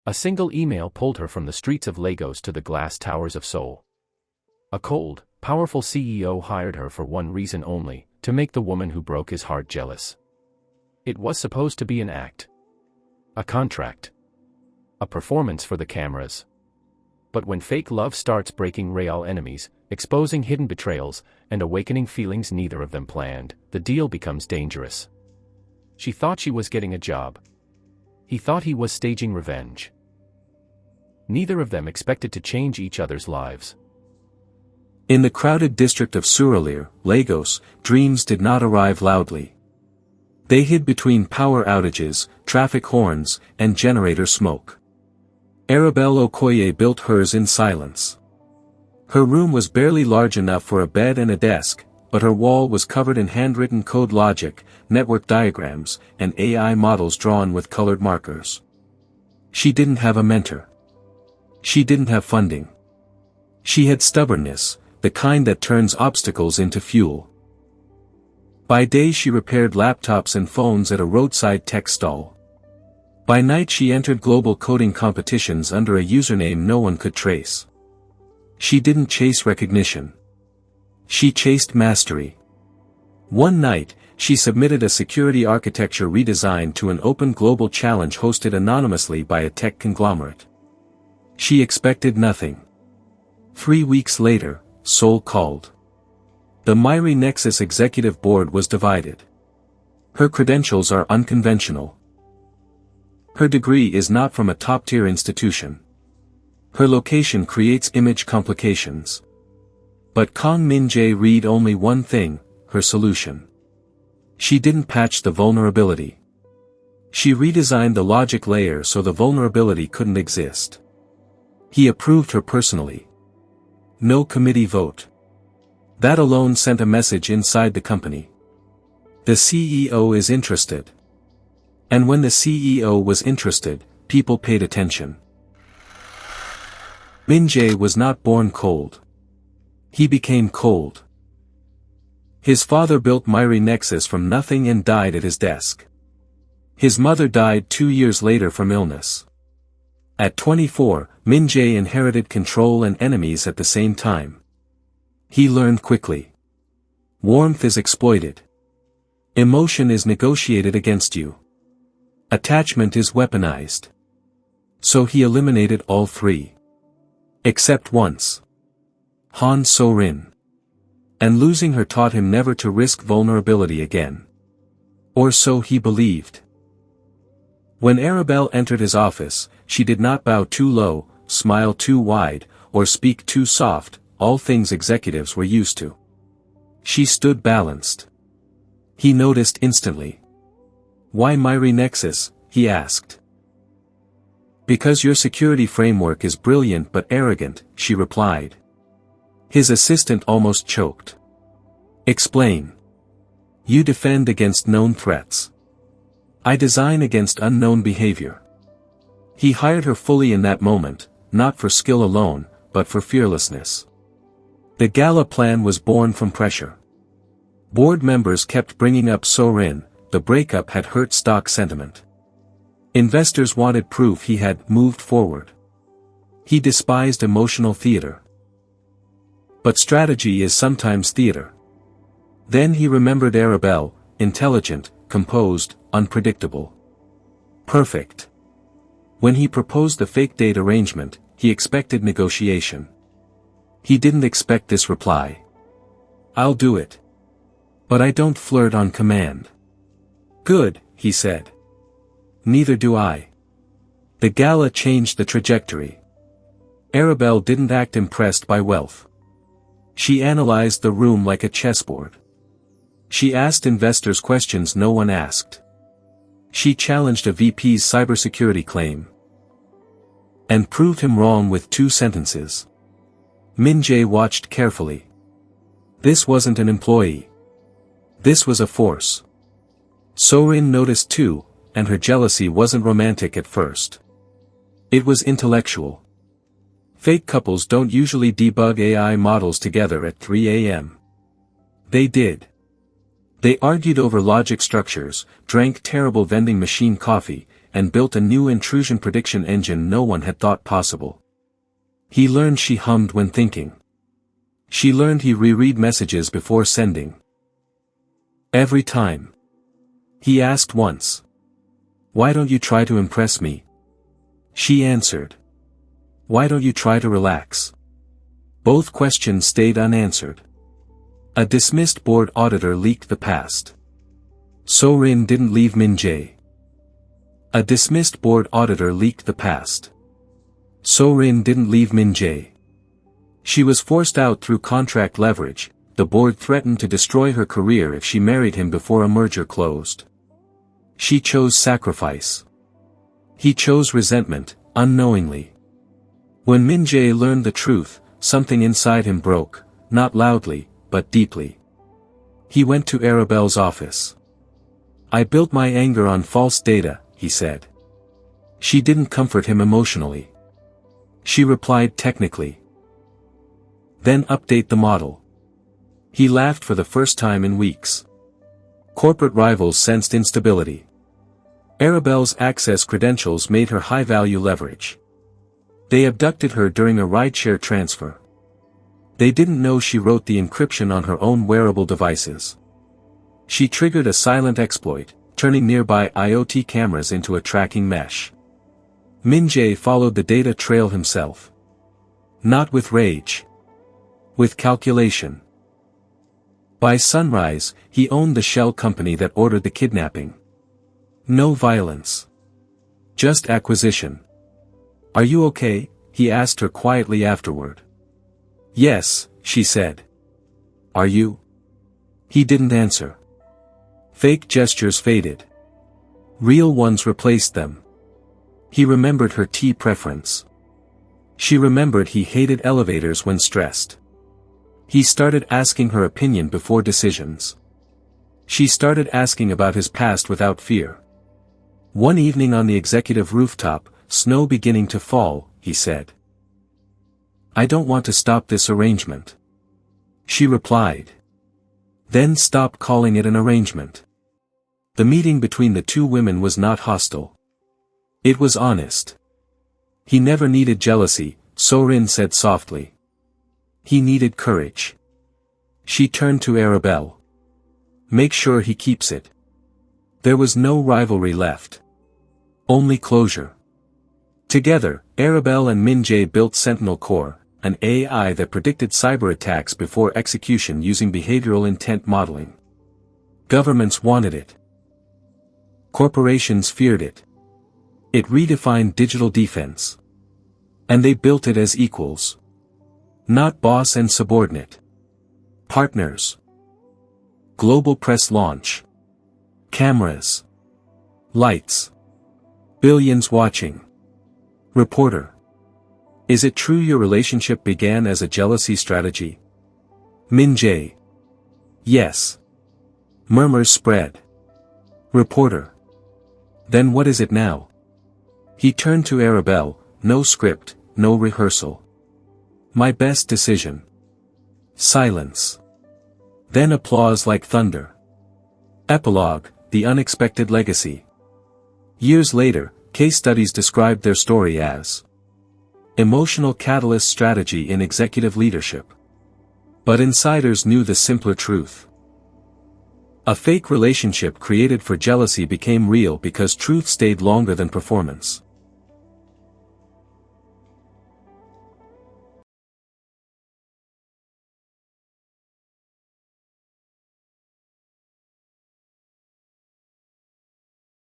A single email pulled her from the streets of Lagos to the glass towers of Seoul. A cold, powerful CEO hired her for one reason only, to make the woman who broke his heart jealous. It was supposed to be an act. A contract. A performance for the cameras. But when fake love starts breaking real enemies, exposing hidden betrayals, and awakening feelings neither of them planned, the deal becomes dangerous. She thought she was getting a job. He thought he was staging revenge. Neither of them expected to change each other's lives. In the crowded district of Seoul, Lagos, dreams did not arrive loudly. They hid between power outages, traffic horns, and generator smoke. Arabelle Okoye built hers in silence. Her room was barely large enough for a bed and a desk, but her wall was covered in handwritten code logic, network diagrams, and AI models drawn with colored markers. She didn't have a mentor. She didn't have funding. She had stubbornness, the kind that turns obstacles into fuel. By day she repaired laptops and phones at a roadside tech stall. By night she entered global coding competitions under a username no one could trace. She didn't chase recognition. She chased mastery. One night, she submitted a security architecture redesign to an open global challenge hosted anonymously by a tech conglomerate. She expected nothing. 3 weeks later, Seoul called. The Myri Nexus executive board was divided. Her credentials are unconventional. Her degree is not from a top-tier institution. Her location creates image complications. But Kang Min-jae read only one thing, her solution. She didn't patch the vulnerability. She redesigned the logic layer so the vulnerability couldn't exist. He approved her personally. No committee vote. That alone sent a message inside the company. The CEO is interested. And when the CEO was interested, people paid attention. Min-jae was not born cold. He became cold. His father built Myri Nexus from nothing and died at his desk. His mother died 2 years later from illness. At 24, Min-jae inherited control and enemies at the same time. He learned quickly. Warmth is exploited. Emotion is negotiated against you. Attachment is weaponized. So he eliminated all three. Except once. Han So-rin. And losing her taught him never to risk vulnerability again. Or so he believed. When Arabelle entered his office, she did not bow too low, smile too wide, or speak too soft, all things executives were used to. She stood balanced. He noticed instantly. "Why Myri Nexus?" he asked. "Because your security framework is brilliant but arrogant," she replied. His assistant almost choked. "Explain." "You defend against known threats. I design against unknown behavior." He hired her fully in that moment, not for skill alone, but for fearlessness. The gala plan was born from pressure. Board members kept bringing up So-rin, the breakup had hurt stock sentiment. Investors wanted proof he had moved forward. He despised emotional theater. But strategy is sometimes theater. Then he remembered Arabelle, intelligent, composed, unpredictable. Perfect. When he proposed the fake date arrangement, he expected negotiation. He didn't expect this reply. "I'll do it. But I don't flirt on command." "Good," he said. "Neither do I." The gala changed the trajectory. Arabelle didn't act impressed by wealth. She analyzed the room like a chessboard. She asked investors questions no one asked. She challenged a VP's cybersecurity claim. And proved him wrong with 2 sentences. Min-jae watched carefully. This wasn't an employee. This was a force. So-rin noticed too, and her jealousy wasn't romantic at first. It was intellectual. Fake couples don't usually debug AI models together at 3 a.m. They did. They argued over logic structures, drank terrible vending machine coffee, and built a new intrusion prediction engine no one had thought possible. He learned she hummed when thinking. She learned he reread messages before sending. Every time. He asked once. "Why don't you try to impress me?" She answered. "Why don't you try to relax?" Both questions stayed unanswered. A dismissed board auditor leaked the past. So-rin didn't leave Min-jae. A dismissed board auditor leaked the past. So-rin didn't leave Min-jae. She was forced out through contract leverage. The board threatened to destroy her career if she married him before a merger closed. She chose sacrifice. He chose resentment, unknowingly. When Min-jae learned the truth, something inside him broke, not loudly, but deeply. He went to Arabelle's office. "I built my anger on false data," he said. She didn't comfort him emotionally. She replied technically. "Then update the model." He laughed for the first time in weeks. Corporate rivals sensed instability. Arabelle's access credentials made her high-value leverage. They abducted her during a rideshare transfer. They didn't know she wrote the encryption on her own wearable devices. She triggered a silent exploit, turning nearby IoT cameras into a tracking mesh. Min-jae followed the data trail himself. Not with rage. With calculation. By sunrise, he owned the shell company that ordered the kidnapping. No violence. Just acquisition. "Are you okay?" he asked her quietly afterward. "Yes," she said. "Are you?" He didn't answer. Fake gestures faded. Real ones replaced them. He remembered her tea preference. She remembered he hated elevators when stressed. He started asking her opinion before decisions. She started asking about his past without fear. One evening on the executive rooftop, snow beginning to fall, he said. "I don't want to stop this arrangement." She replied. "Then stop calling it an arrangement." The meeting between the two women was not hostile. It was honest. He never needed jealousy, So-rin said softly. He needed courage. She turned to Arabelle. "Make sure he keeps it." There was no rivalry left. Only closure. Together, Arabelle and Min-jae built Sentinel Core, an AI that predicted cyber attacks before execution using behavioral intent modeling. Governments wanted it. Corporations feared it. It redefined digital defense. And they built it as equals. Not boss and subordinate. Partners. Global press launch. Cameras. Lights. Billions watching. Reporter. "Is it true your relationship began as a jealousy strategy?" Min-jae. "Yes." Murmurs spread. Reporter. "Then what is it now?" He turned to Arabelle, no script, no rehearsal. "My best decision." Silence. Then applause like thunder. Epilogue, the unexpected legacy. Years later, case studies described their story as emotional catalyst strategy in executive leadership. But insiders knew the simpler truth. A fake relationship created for jealousy became real because truth stayed longer than performance.